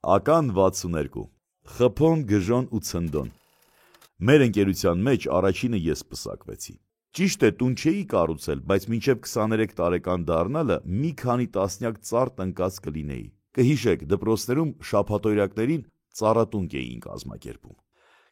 Ական 62 Խփոն, Գժոն ու Ցնդոն Մեր ընկերության մեջ առաջինը ես պսակվեցի։ Ճիշտ է, տուն չէի կառուցել, բայց մինչև 23 տարեկան դառնալը մի քանի տասնյակ ծառ տնկած կլինեի։ Կհիշեք, դպրոցներում շաբաթօրյակներին ծառատունկ էին կազմակերպում։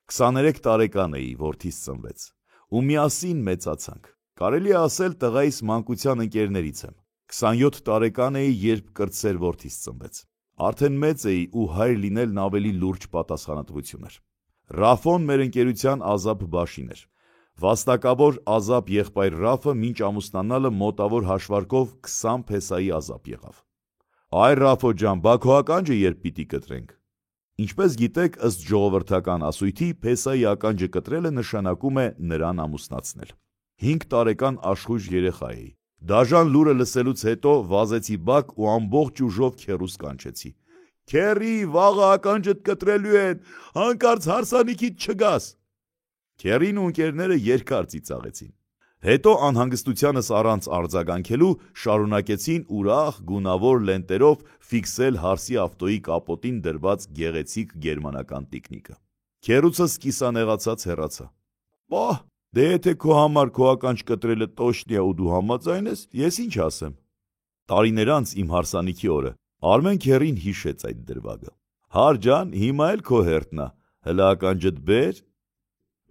23 տարեկան էի, որդիս ծնվեց, ու միասին մեծացանք։ Կարելի է ասել տղայիս մանկության ընկերներից եմ։ 27 տարեկան էի, երբ կրտսեր որդիս ծնվեց։ Արդեն մեծ էի ու հայր լինելն ավելի լուրջ պատասխանատվություն էր։ Ռաֆոն մեր ընկերության ազապ բաշին էր։ Վաստակավոր ազապ եղբայր Ռաֆը մինչ ամուսնանալը մոտավոր հաշվարկով 20 փեսայի ազապ եղավ։ Այ Ռաֆո ջան, բա քո ականջը երբ պիտի կտրենք։ Ինչպես գիտեք, ըստ ժողովրդական ասույթի, փեսայի ականջը կտրելը նշանակում է նրան ամուսնացնել։ 5 տարեկան աշխույժ երեխա էի։ Դաժան լուրը լսելուց հետո վազեցի բակ ու ամբողջ ուժով քեռուս կանչեցի։ Քեռի, վաղը ականջդ կտրելու են, հանկարծ հարսանիքիդ չգաս։ Քեռին ու ընկերները երկար ծիծաղեցին։ Հետո անհանգստությանս առանց արձագանքելու շարունակեցին ուրախ գունավոր լենտերով ֆիքսել հարսի ավտոյի կապոտին դրված գեղեցիկ գերմանական տիկնիկը։ Քեռուցս կիսանեղացած հեռացա։ Պահ, դե եթե քո համար քո ականջ կտրելը տոշնի է ու դու համաձայն ես, ես ինչ ասեմ։ Տարիներ անց իմ հարսանիքի օրը Արմեն քեռին հիշեց այդ դրվագը։ Հար ջան, հիմա էլ քո հերթն է, հլը ականջդ բեր։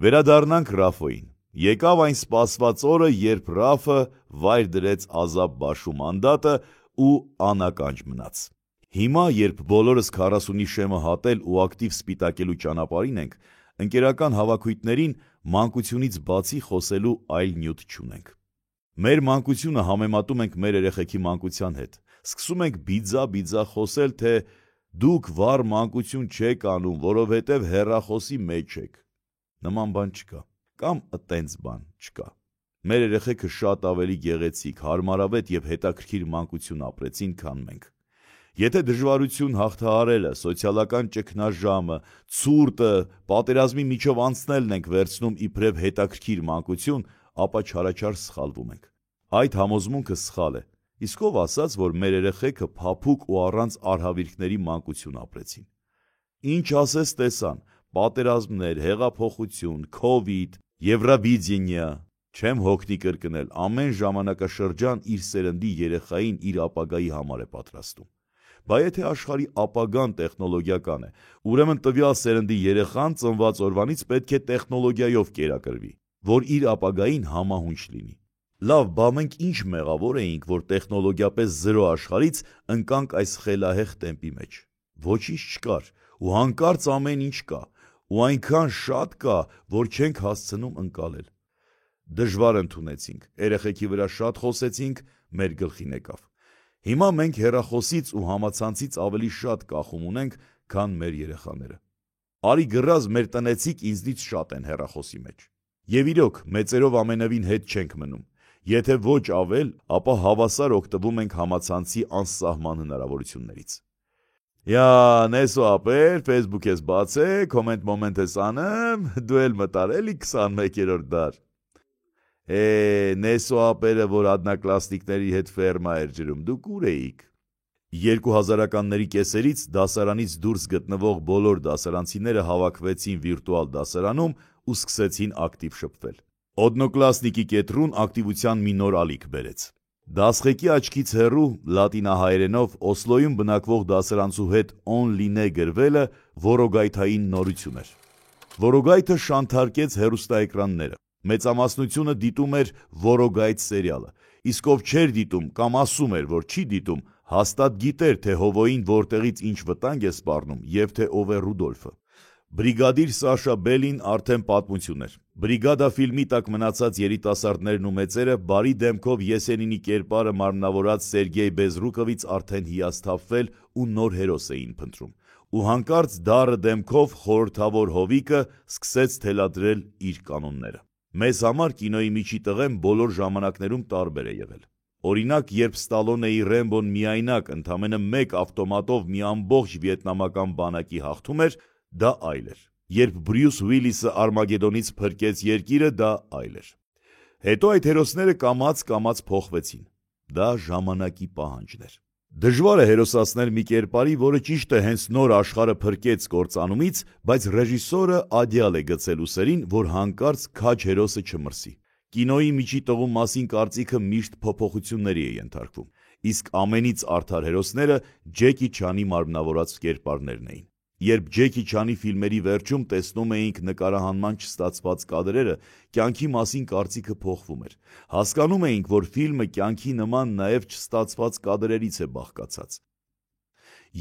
Վերադառնանք Ռաֆոյին։ Եկավ այն սպասված օրը, երբ Ռաֆը վայր դրեց ազապ բաշու մանդատը ու անականջ մնաց։ Հիմա, երբ բոլորս 40-ի շեմը հատել ու ակտիվ սպիտակելու ճանապարհին ենք, ընկերական հավաքույթներին մանկությունից բացի խոսելու այլ նյութ չունենք։ Մեր մանկությունը համեմատում ենք մեր երեխեքի մանկության հետ։ Սկսում ենք բիձա խոսել, թե դուք վառ մանկություն չեք անում, որովհետև հեռախոսի մեջ եք։ Նման բան չկա, կամ տենց բան չկա։ Մեր երեխեքը շատ ավելի գեղեցիկ, հարմարավետ եւ հետաքրքիր մանկություն ապրեցին, քան մենք։ Եթե դժվարություն հաղթահարելը, սոցիալական ճգնաժամը, ցուրտը, պատերազմի միջով անցնելն ենք վերցնում իբրև հետաքրքիր մանկություն, ապա չարաչար սխալվում ենք։ Այդ համոզմունքը սխալ է։ Իսկ ով ասաց, որ մեր երեխեքը փափուկ ու առանց արհավիրքների մանկություն ապրեցին։ Ինչ ասես տեսան, պատերազմներ, հեղափոխություն, քովիդ, Եվրավիդենիա, չեմ հոգնի կրկնել, ամեն ժամանակաշրջան իր սերնդի երեխային իր ապագայի համար է պատրաստում։ Բա եթե աշխարհի ապագան տեխնոլոգիական է, ուրեմն տվյալ սերնդի երեխան ծնված օրվանից պետք է տեխնոլոգիայով կերակրվի, որ իր ապագային համահունչ լինի։ Լավ, բա մենք ինչ մեղավոր էինք, որ տեխնոլոգիապես զրո աշխարհից ընկանք այս խելահեղ տեմպի մեջ։ Ոչինչ չկար, ու հանկարծ ամեն ինչ կա, ու այնքան շատ կա, որ չենք հասցնում ընկալել։ Դժվար ընդունեցինք, երեխեքի վրա շատ խոսեցինք, մեր գլխին եկավ։ Հիմա մենք հեռախոսից ու համացանցից ավելի շատ կախում ունենք, քան մեր երեխաները։ Արի գրած մեր տնեցիք ինձնից շատ են հեռախոսի մեջ։ Եվ իրոք, մեծերով ամենևին հետ չենք մնում։ Եթե ոչ ավել, ապա հավասար օգտվում ենք համացանցի անսահման հնարավորություններից։ Յա, նեսո ապեր, Facebook ես բացե, կոմենտ ես անեմ, դու էլ մտար էլի 21-րդ դար։ Նեսո ապերը, որ ադնակլասնիկների հետ ֆերմա էր ջրում, դուք ուր էիք։ 2000-ականների կեսերից դասարանից դուրս գտնվող բոլոր դասարանցիները հավաքվեցին վիրտուալ դասարանում ու սկսեցին ակտիվ շփվել։ Օդնոկլասնիկի կետրուն ակտիվության մի նոր ալիք բերեց։ Դասղեկի աչքից հեռու լատինահայերենով Օսլոյում բնակվող դասարանցու հետ օնլինե գրվելը որոգայթային նորություն էր։ Որոգայթը շանթարկեց հեռուստաէկրանները։ Մեծամասնությունը դիտում էր Որոգայթ սերիալը, իսկ ով չէր դիտում կամ ասում էր, որ չի դիտում, հաստատ գիտեր, թե հովոյին որտեղից ինչ վտանգ է սպառնում եւ թե ով է Ռուդոլֆը։ Բրիգադիր Սաշա Բելին արդեն պատմություն էր։ Բրիգադա ֆիլմի տակ մնացած երիտասարդներն ու մեծերը բարի դեմքով Եսենինի կերպարը մարմնավորած Սերգեյ Բեզրուկովից արդեն հիասթափվել ու նոր հերոս էին փնտրում։ Ու հանկարծ դառը դեմքով խորհրդավոր Հովիկը սկսեց թելադրել իր կանոնները։ Մեզ համար կինոյի միջի տղեն բոլոր ժամանակներում տարբեր է եղել։ Օրինակ, երբ Ստալոնեի Ռեմբոն միայնակ ընդամենը մեկ ավտոմատով մի ամբողջ վիետնամական բանակի հաղթում էր, դա այլ էր։ Երբ Բրյուս Ուիլիսը Արմագեդոնից փրկեց երկիրը, դա այլ էր։ Հետո այդ հերոսները կամաց փոխվեցին։ Դա ժամանակի պահանջն էր։ Դժվար է հերոսացնել մի կերպարի, որը ճիշտ է հենց նոր աշխարհը փրկեց կործանումից, բայց ռեժիսորը ադյալ է գցել ուսերին, որ հանկարծ քաջ հերոսը չմրսի։ Կինոյի միջի տղու մասին կարծիքը միշտ փոփոխությունների է ենթարկվում, իսկ ամենից արդար հերոսները Ջեկի Չանի մարմնավորած կերպարներն էին։ Երբ Ջեկի Չանի ֆիլմերի վերջում տեսնում էինք նկարահանման չստացված կադրերը, կյանքի մասին կարծիքը փոխվում էր։ Հասկանում էինք, որ ֆիլմը կյանքի նման նաև չստացված կադրերից է բաղկացած։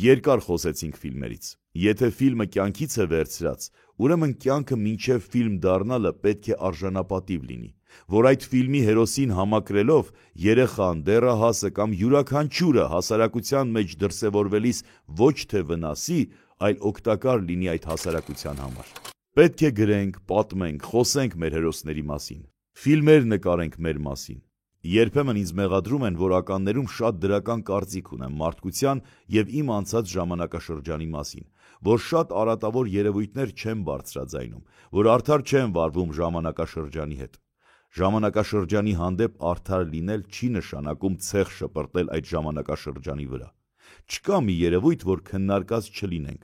Երկար խոսեցինք ֆիլմերից։ Եթե ֆիլմը կյանքից է վերցրած, ուրեմն կյանքը մինչև ֆիլմ դառնալը պետք է արժանապատիվ լինի, որ այդ ֆիլմի հերոսին համակրելով երեխան, դեռահասը կամ յուրաքանչյուրը հասարակության մեջ դրսևորվելիս ոչ թե վնասի, այլ օգտակար լինի այդ հասարակության համար։ Պետք է գրենք, պատմենք, խոսենք մեր հերոսների մասին, ֆիլմեր նկարենք մեր մասին։ Երբեմն ինձ մեղադրում են, որ ականներում շատ դրական կարծիք ունեմ մարդկության և իմ անցած ժամանակաշրջանի մասին, որ շատ արատավոր երևույթներ չեմ բարձրաձայնում, որ արդար չեմ վարվում ժամանակաշրջանի հետ։ Ժամանակաշրջանի հանդեպ արդար լինել չի նշանակում ցեխ շպրտել այդ ժամանակաշրջանի վրա։ Չկա մի երևույթ, որ քննարկած չլինենք։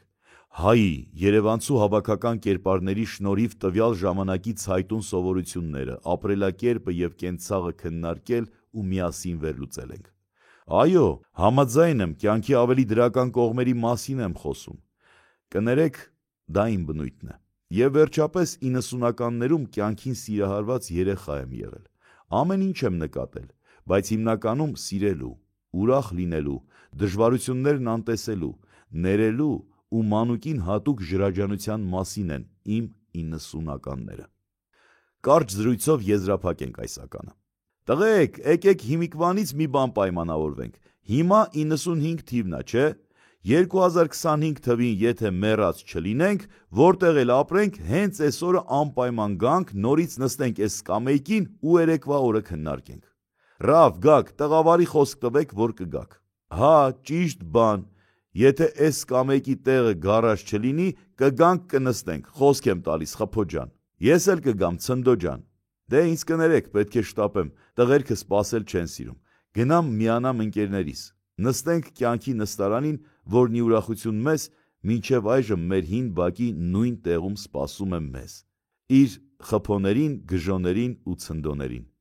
Հայի, երևանցու հավաքական կերպարների շնորհիվ տվյալ ժամանակի ցայտուն սովորությունները, ապրելակերպը և կենցաղը քննարկել ու միասին վերլուծել ենք։ Այո, համաձայն եմ, կյանքի ավելի դրական կողմերի մասին եմ խոսում։ Կներեք, դա իմ բնույթն է։ Եվ վերջապես 90-ականներում կյանքին սիրահարված երեխա եմ եղել։ Ամեն ինչ եմ նկատել, բայց հիմնականում սիրելու, ուրախ լինելու, դժվարություններն անտեսելու, ներելու ու մանուկին հատուկ ջրաջանության մասին են իմ 90-ականները։ Կարճ զրույցով եզրափակենք այս ականը։ Տղեկ, եկեք հիմիկվանից մի բան պայմանավորվենք։ Հիմա 95 թիվն է, չէ՞։ 2025 թվին եթե մեռած չլինենք, որտեղ էլ ապրենք, հենց այսօրը անպայման գանք, նորից նստենք այս սկամեյկին ու երեկվա օրը քննարկենք։ Ռավ, գաք, տղավարի խոսք տվեք, որ կգաք։ Հա, ճիշտ բան։ Եթե այս սկամեյկի տեղը գարաժ չլինի, կգանք կնստենք, խոսք եմ տալիս, խփո ջան։ Ես էլ կգամ, ցնդո ջան։ Դե ինձ կներեք, պետք է շտապեմ, տղերքը սպասել չեն սիրում։ Գնամ միանամ ընկերներիս։ Նստենք կյանքի նստարանին, որն ի ուրախություն մեզ, մինչև այժմ մեր հին բակի նույն տեղում սպասում է մեզ։ Իր խփոներին, գժոներին ու ցնդոներին։